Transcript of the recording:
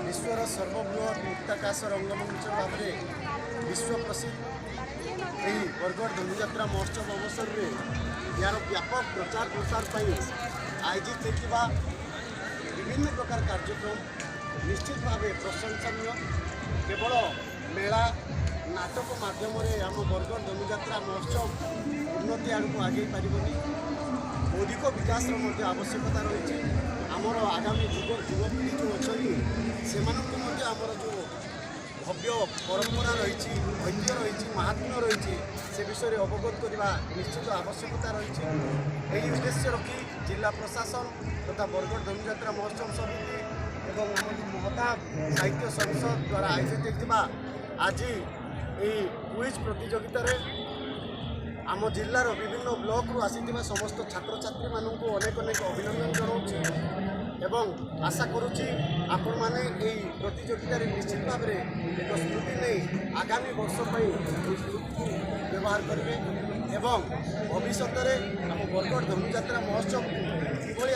विश्वर सर्वबृहत मुक्ताकाश रंगमंच भाव में विश्व प्रसिद्ध यही बरगढ़ धनुଯାत्रा महोत्सव अवसर में यार व्यापक प्रचार प्रसार आयोजित होता विभिन्न प्रकार कार्यक्रम निश्चित भाव प्रशंसनीय। केवल मेला नाटक माध्यम आम बरगढ़ धनुଯାत्रा महोत्सव उन्नति आड़क आगे पारनी बौद्धिक विकास आवश्यकता रही आमर आगामी युवपीढ़ी जो अच्छा से आमर जो भव्य परंपरा रही ऐतिह्य रही महात्म्य रही से विषय में अवगत करने निश्चित आवश्यकता रही यही उद्देश्य रखी जिला प्रशासन तथा बरगढ़ धनुଯାत्रा महोत्सव समिति एवं महताब साहित्य संसद द्वारा आयोजित होता आज यही क्विज प्रतियोगिता आम जिलार विभिन्न ब्लॉक रु आसीथिबा समस्त छात्र छात्री मानू अनेक अनेक अभिनंदन जनाऊँ एवं आशा करुच्ची आपण मैंने यही प्रतियोगिता निश्चित भाव में एक स्मृति नहीं आगामी वर्ष स्मृति व्यवहार करेंगे एवं भविष्य में आम बरगढ़ धनुଯାत्रा महोत्सव किभली